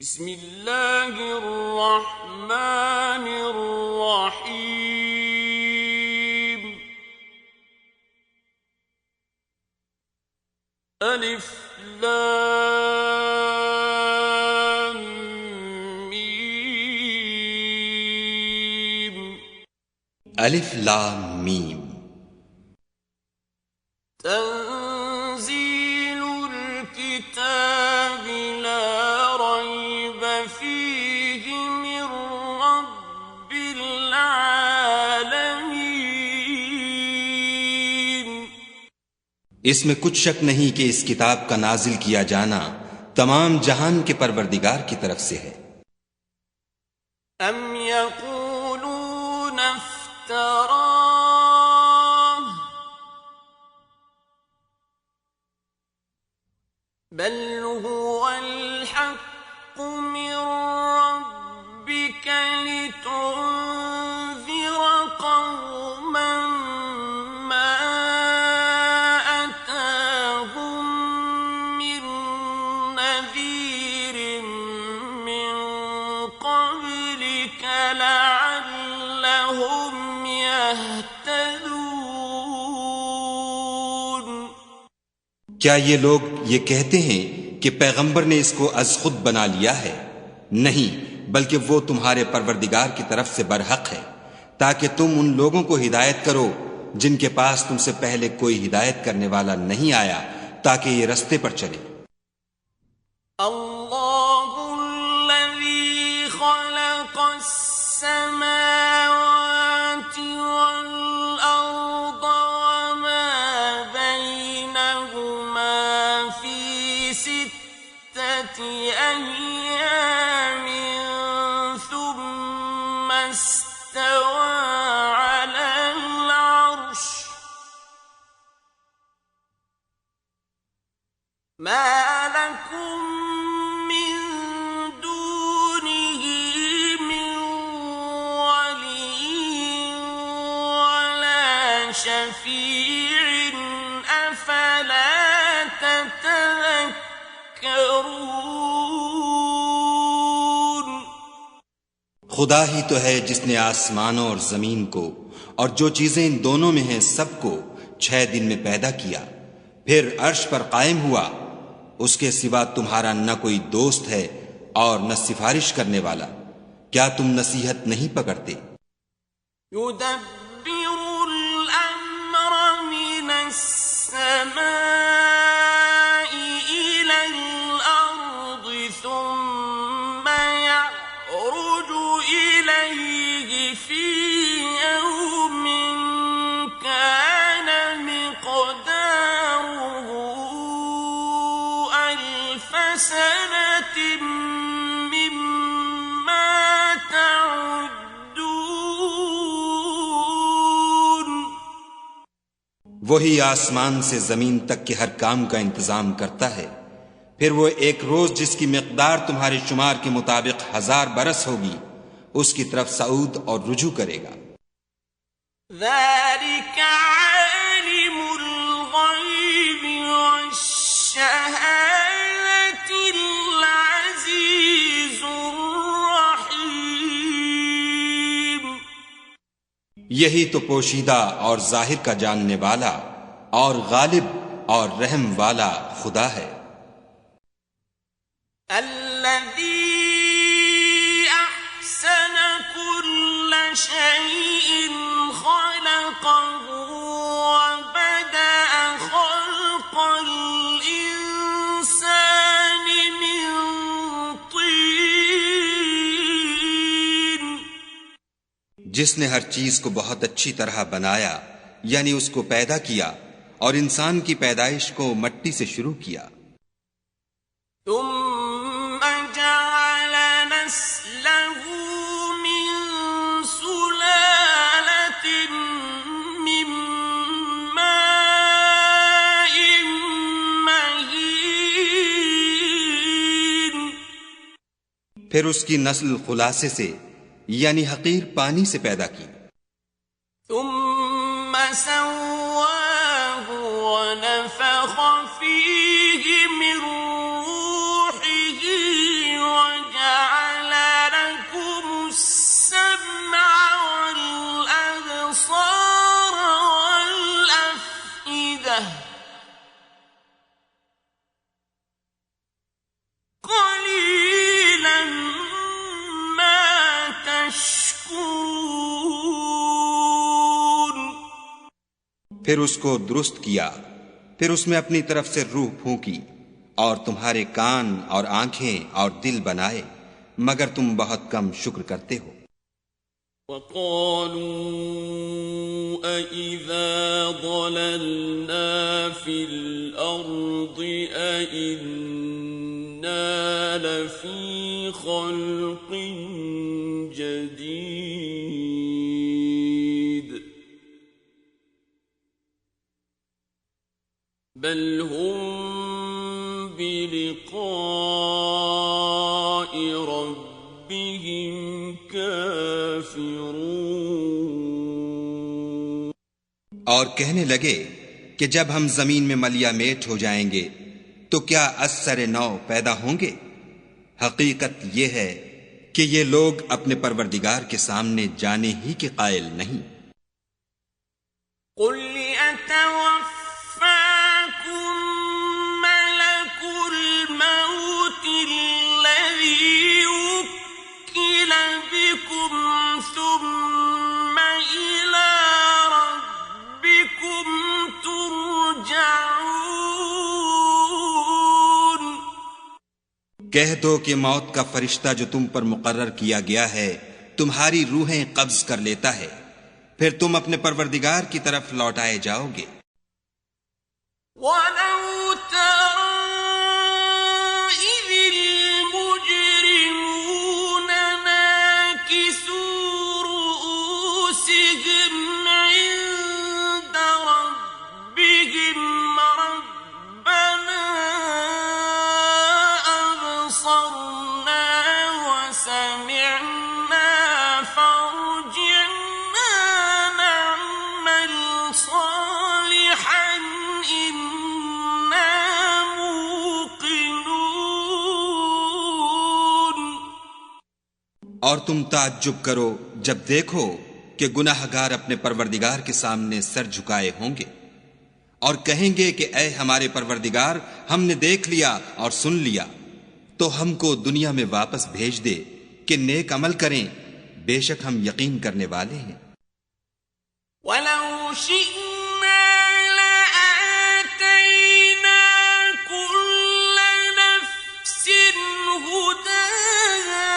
بسم اللہ الرحمن الرحیم الف لام میم الف لام میم تنزیل الکتاب لا ریب فیہ من رب العالمین۔ اس میں کچھ شک نہیں کہ اس کتاب کا نازل کیا جانا تمام جہان کے پروردگار کی طرف سے ہے۔ ام یقولون افترا بل هو الحق من ربك لتنذر قوما ما أتاهم من نذير من قبلك لعلهم يهتدون۔ کیا یہ لوگ یہ کہتے ہیں کہ پیغمبر نے اس کو از خود بنا لیا ہے؟ نہیں، بلکہ وہ تمہارے پروردگار کی طرف سے برحق ہے، تاکہ تم ان لوگوں کو ہدایت کرو جن کے پاس تم سے پہلے کوئی ہدایت کرنے والا نہیں آیا، تاکہ یہ رستے پر چلے۔ اللہ الذی خلق السماوات والارض وما بینہما فی ستۃ ایام ثم استوى علی العرش ما لکم من دونه من ولی ولا شفیع افلا تتذکرون۔ خدا ہی تو ہے جس نے آسمانوں اور زمین کو اور جو چیزیں ان دونوں میں ہیں سب کو 6 دن میں پیدا کیا، پھر عرش پر قائم ہوا۔ اس کے سوا تمہارا نہ کوئی دوست ہے اور نہ سفارش کرنے والا، کیا تم نصیحت نہیں پکڑتے؟ يدبر الأمر من السماء إلى الأرض ثم يعرج إليه في يوم كان مقداره 1000 سنة مما تعدون۔ وہی آسمان سے زمین تک کے ہر کام کا انتظام کرتا ہے، پھر وہ ایک روز جس کی مقدار تمہارے شمار کے مطابق 1000 برس ہوگی اس کی طرف صعود اور رجوع کرے گا۔ ذلك عالم الغیب والشہادة العزیز الرحیم۔ یہی تو پوشیدہ اور ظاہر کا جاننے والا اور غالب اور رحم والا خدا ہے۔ الذي أحسن كل شيء خلقه وبدأ خلق الإنسان من طين۔ جس نے ہر چیز کو بہت اچھی طرح بنایا، یعنی اس کو پیدا کیا اور انسان کی پیدائش کو مٹی سے شروع کیا۔ ثم جعل نسله من سلالة من ماء مهين۔ پھر اس کی نسل خلاصے سے یعنی حقیر پانی سے پیدا کی۔ ثم سواه ونفخ فيه من روحه وجعل پھر اس کو درست کیا، پھر اس میں اپنی طرف سے روح پھونکی، اور تمہارے کان اور آنکھیں اور دل بنائے، مگر تم بہت کم شکر کرتے ہو۔ وَقَالُوا أَإِذَا ضَلَلْنَا فِي الْأَرْضِ أَإِنَّا لَفِي خَلْقٍ جَدِيدٍ بَلْ هُمْ بِلِقَاءِ رَبِّهِمْ كَافِرُونَ۔ اور کہنے لگے کہ جب ہم زمین میں ملیا میٹ ہو جائیں گے تو کیا از سر نو پیدا ہوں گے؟ حقیقت یہ ہے کہ یہ لوگ اپنے پروردگار کے سامنے جانے ہی کے قائل نہیں۔ قُلْ يَتَوَفَّاكُم مَّلَكُ الْمَوْتِ الَّذِي وُكِّلَ بِكُمْ ثُمَّ إِلَىٰ رَبِّكُمْ تُرْجَعُونَ۔ کہہ دو کہ موت کا فرشتہ جو تم پر مقرر کیا گیا ہے تمہاری روحیں قبض کر لیتا ہے، پھر تم اپنے پروردگار کی طرف لوٹائے جاؤ گے۔ وَلَوْ تَرَىٰ إِذِ الْمُجْرِمُونَ نَاكِسُو رُءُوسِهِمْ عِندَ رَبِّهِمْ رَبَّنَا أَبْصَرْنَا وَسَمِعْنَا فَارْجِعْنَا نَعْمَلْ صَالِحًا إِنَّا مُوقِنُونَ۔ اور تم تعجب کرو جب دیکھو کہ گناہ گار اپنے پروردگار کے سامنے سر جھکائے ہوں گے اور کہیں گے کہ اے ہمارے پروردگار، ہم نے دیکھ لیا اور سن لیا، تو ہم کو دنیا میں واپس بھیج دے کہ نیک عمل کریں، بے شک ہم یقین کرنے والے ہیں۔ وَلَوْ شِئْنَا لَآتَيْنَا كُلَّ نَفْسٍ هُدَاهَا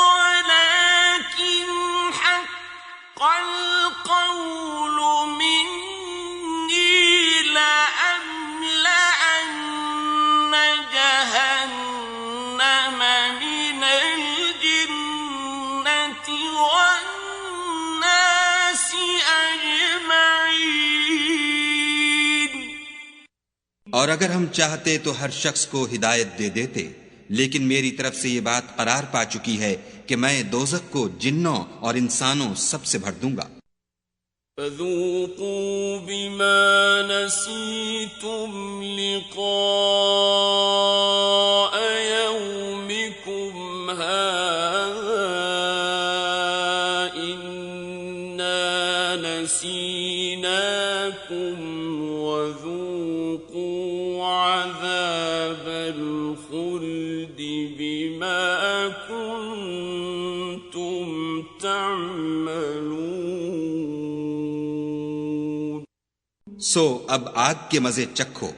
وَلَٰكِنْ حَقَّ الْقَوْلُ مِنِّي لَأَمْلَأَنَّ جَهَنَّمَ مِنَ الْجِنَّةِ وَالنَّاسِ أَجْمَعِينَ۔ اور اگر ہم چاہتے تو ہر شخص کو ہدایت دے دیتے، لیکن میری طرف سے یہ بات قرار پا چکی ہے کہ میں دوزخ کو جنوں اور انسانوں سب سے بھر دوں گا۔ فَذُوقُوا بِمَا نَسِيتُمْ لِقَاءَ يَوْمِكُمْ هَٰذَا إِنَّا نَسِينَاكُمْ وَذُوقُوا عَذَابَ الْخُلْدِ بِمَا كُنتُمْ تَعْمَلُونَ۔ سو اب آگ کے مزے چکھو،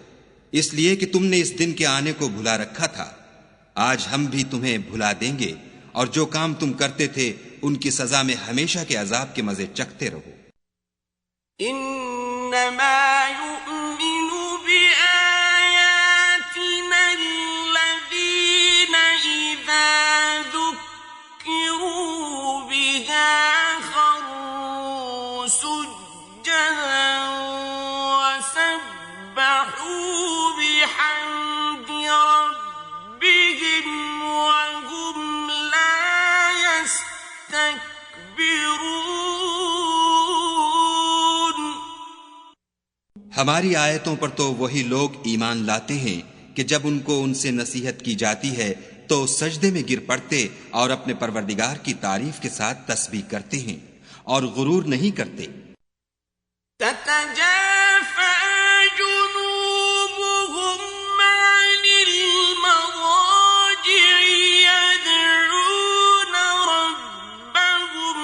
اس لیے کہ تم نے اس دن کے آنے کو بھلا رکھا تھا۔ آج ہم بھی تمہیں بھلا دیں گے، اور جو کام تم کرتے تھے ان کی سزا میں ہمیشہ کے عذاب کے مزے چکھتے رہو۔ إِنَّمَا يُؤْمِنُ بِآيَاتِنَا الَّذِينَ إِذَا ذُكِّرُوا بِهَا خَرُّوا سُجَّدًا وَسَبَّحُوا بِحَمْدِ رَبِّهِمْ وَهُمْ لَا يَسْتَكْبِرُونَ۔ ہماری آیتوں پر تو وہی لوگ ایمان لاتے ہیں کہ جب ان کو ان سے نصیحت کی جاتی ہے تو سجدے میں گر پڑتے اور اپنے پروردگار کی تعریف کے ساتھ تسبیح کرتے ہیں اور غرور نہیں کرتے۔ تَتَجَافَىٰ جُنُوبُهُمْ عَنِ الْمَضَاجِعِ يَدْعُونَ رَبَّهُمْ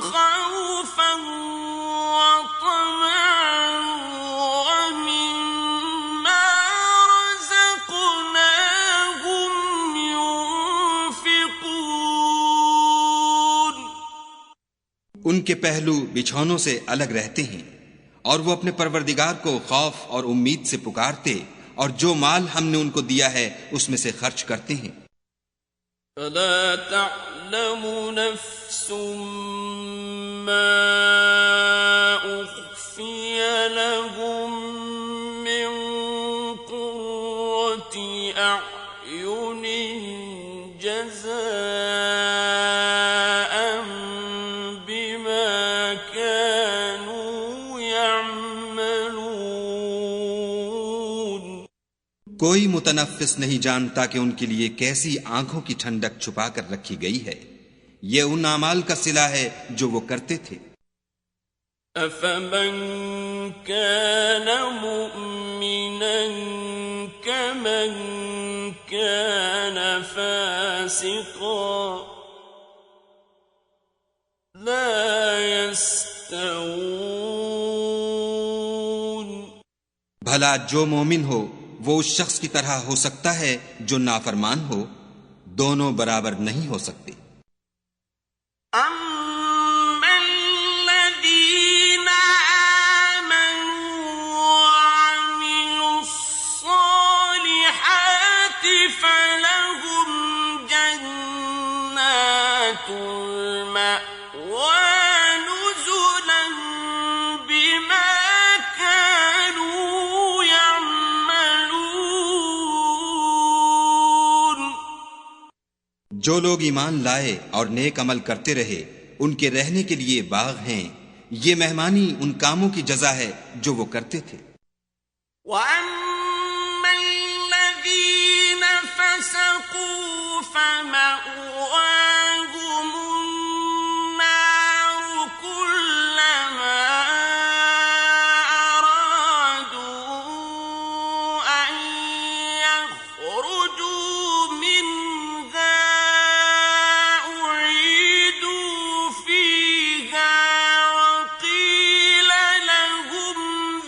خَوْفًا وَطَمَعًا ان کے پہلو بچھونوں سے الگ رہتے ہیں، اور وہ اپنے پروردگار کو خوف اور امید سے پکارتے، اور جو مال ہم نے ان کو دیا ہے اس میں سے خرچ کرتے ہیں۔ فلا تعلم نفس ما أخفي لهم من قرة أعين جزاء بما كانوا يعملون۔ کوئی متنفس نہیں جانتا کہ ان کے لیے کیسی آنکھوں کی ٹھنڈک چھپا کر رکھی گئی ہے، یہ ان اعمال کا صلہ ہے جو وہ کرتے تھے۔ أفمن كان مؤمنا كمن كان فاسقا لا يستوون۔ بھلا جو مومن ہو وہ اس شخص کی طرح ہو سکتا ہے جو نافرمان ہو؟ دونوں برابر نہیں ہو سکتے۔ أما الذين آمنوا وعملوا الصالحات فلهم جنات المأوى نزلا بما كانوا يعملون۔ جو لوگ ایمان لائے اور نیک عمل کرتے رہے ان کے رہنے کے لیے باغ ہیں، یہ مہمانی ان کاموں کی جزا ہے جو وہ کرتے تھے۔ وَأَمَّا الَّذِينَ فَسَقُوا فَمَأْوَاهُمُ النَّارُ كُلَّمَا أَرَادُوا أَن يَخْرُجُوا مِنْهَا أُعِيدُوا فِيهَا وَقِيلَ لَهُمْ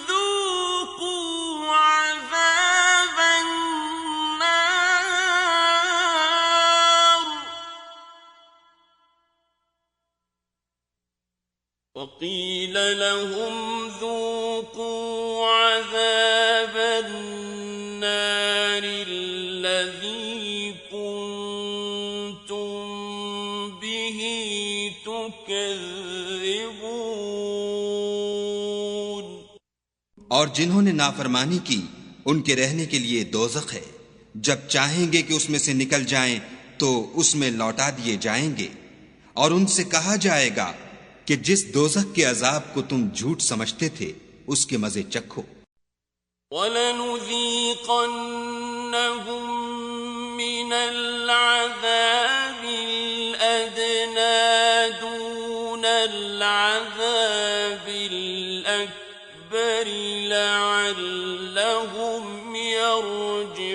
ذُوقُوا عَذَابَ النَّارِ وَقِيلَ لَهُمْ ذُوقُوا عَذَابَ النَّارِ الَّذِي كُنتُم بِهِ تُكَذِّبُونَ۔ اور جنہوں نے نافرمانی کی ان کے رہنے کے لیے دوزخ ہے، جب چاہیں گے کہ اس میں سے نکل جائیں تو اس میں لوٹا دیے جائیں گے، اور ان سے کہا جائے گا کہ جس دوزخ کے عذاب کو تم جھوٹ سمجھتے تھے اس کے مزے چکھو۔ وَلَنُذِيقَنَّهُم مِّنَ الْعَذَابِ الْأَدْنَىٰ دُونَ الْعَذَابِ الْأَكْبَرِ لَعَلَّهُمْ يَرْجِعُونَ۔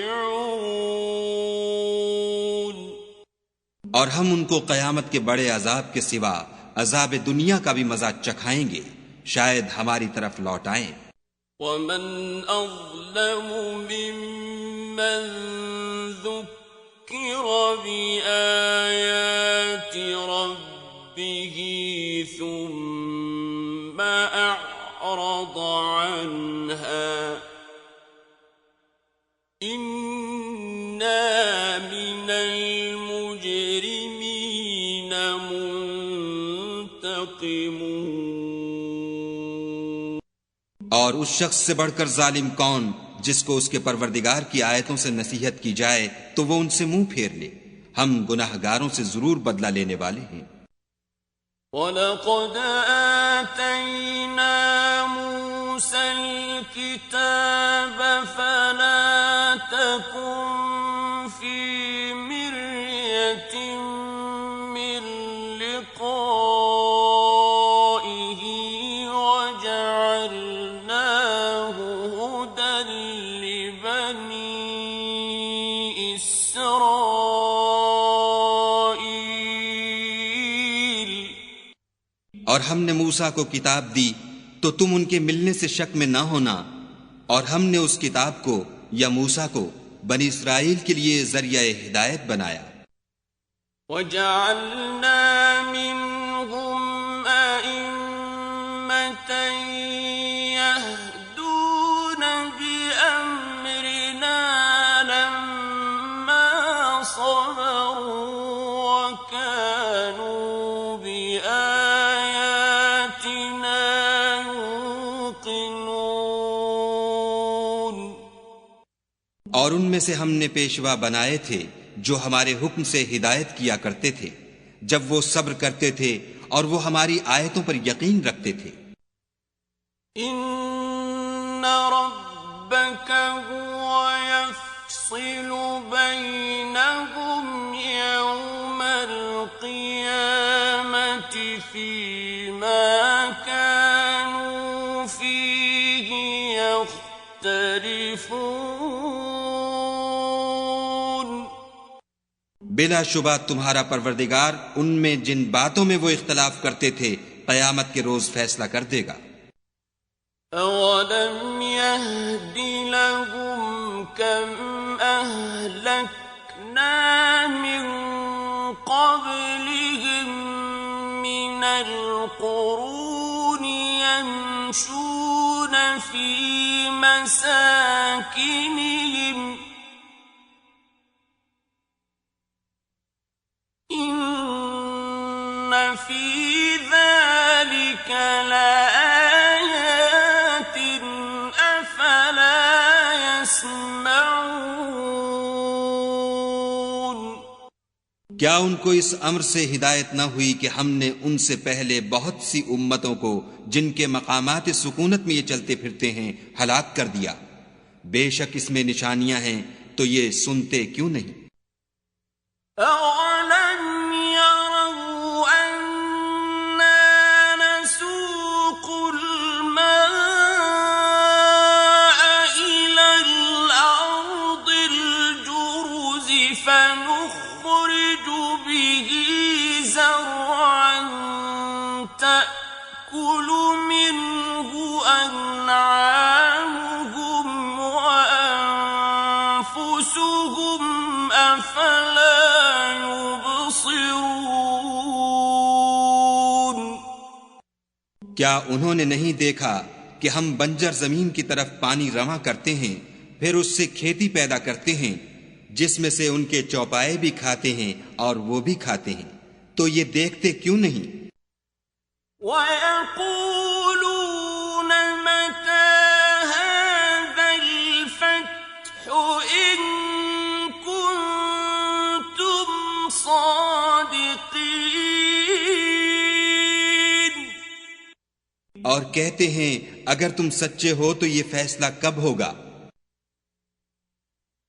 اور ہم ان کو قیامت کے بڑے عذاب کے سوا عذاب دنیا کا بھی مزہ چکھائیں گے، شاید ہماری طرف لوٹ آئیں۔ وَمَنْ أَظْلَمُ مِمَّنْ ذُكِّرَ بِآيَاتِ رَبِّهِ ثُمَّ أَعْرَضَ عَنْهَا إِنَّا مِنَ الْمُجْرِمِينَ مُنْتَقِمُونَ۔ اور اس شخص سے بڑھ کر ظالم کون جس کو اس کے پروردگار کی آیتوں سے نصیحت کی جائے تو وہ ان سے منہ پھیر لے، ہم گناہگاروں سے ضرور بدلہ لینے والے ہیں۔ وَلَقَدْ آتَيْنَا مُوسَى الْكِتَابَ فَلَا تَكُنْ فِي مِرْيَةٍ مِّن لِقَائِهِ وَجَعَلْنَاهُ هُدًى لِّبَنِي إِسْرَائِيلَ۔ اور ہم نے موسیٰ کو کتاب دی تو تم ان کے ملنے سے شک میں نہ ہونا، اور ہم نے اس کتاب کو یا موسیٰ کو بنی اسرائیل کے لیے ذریعہ ہدایت بنایا۔ وَجَعَلْنَا مِنْهُمْ اور ان میں سے ہم نے پیشوا بنائے تھے جو ہمارے حکم سے ہدایت کیا کرتے تھے جب وہ صبر کرتے تھے اور وہ ہماری آیتوں پر یقین رکھتے تھے۔ ان ربک هو يفصل بینہم یوم القیامة فیما كانوا فیہ یختلفون۔ بلا شبہ تمہارا پروردگار ان میں جن باتوں میں وہ اختلاف کرتے تھے قیامت کے روز فیصلہ کر دے گا۔ اولم یہد لہم کم اہلکنا من قبلہم من القرون یمشون فی مساکنہم ان فی ذلک لآیات افلا یسمعون۔ کیا ان کو اس امر سے ہدایت نہ ہوئی کہ ہم نے ان سے پہلے بہت سی امتوں کو جن کے مقامات سکونت میں یہ چلتے پھرتے ہیں ہلاک کر دیا؟ بے شک اس میں نشانیاں ہیں تو یہ سنتے کیوں نہیں؟ اولم يروا أنا نسوق الماء إلى الأرض الجرز فنخرج به زرعا تأكل منه أنعامهم وأنفسهم أفلا يبصرون۔ کیا انہوں نے نہیں دیکھا کہ ہم بنجر زمین کی طرف پانی رواں کرتے ہیں پھر اس سے کھیتی پیدا کرتے ہیں جس میں سے ان کے چوپائے بھی کھاتے ہیں اور وہ بھی کھاتے ہیں، تو یہ دیکھتے کیوں نہیں؟ وَيَقُولُونَ مَتَى هَذَا الْفَتْحُ إِن كُنتُمْ صَادِقِينَ۔ اور کہتے ہیں اگر تم سچے ہو تو یہ فیصلہ کب ہوگا؟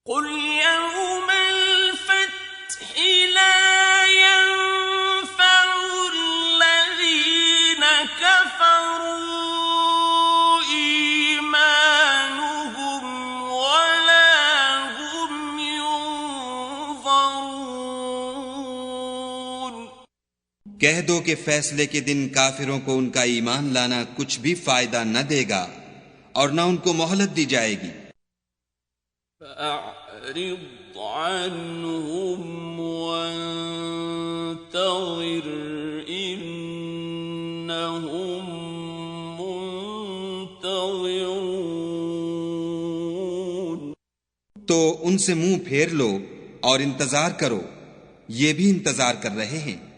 قُلْ يَوْمَ الْفَتْحِ لَا يَنفَعُ الَّذِينَ كَفَرُوا إِيمَانُهُمْ وَلَا هُمْ يُنظَرُونَ۔ کہہ دو کہ فیصلے کے دن کافروں کو ان کا ایمان لانا کچھ بھی فائدہ نہ دے گا اور نہ ان کو مہلت دی جائے گی۔ فَأَعْرِضْ عَنْهُمْ وَانتَظِرْ إِنَّهُمْ مُنتَظِرُونَ۔ تو ان سے منہ پھیر لو اور انتظار کرو، یہ بھی انتظار کر رہے ہیں۔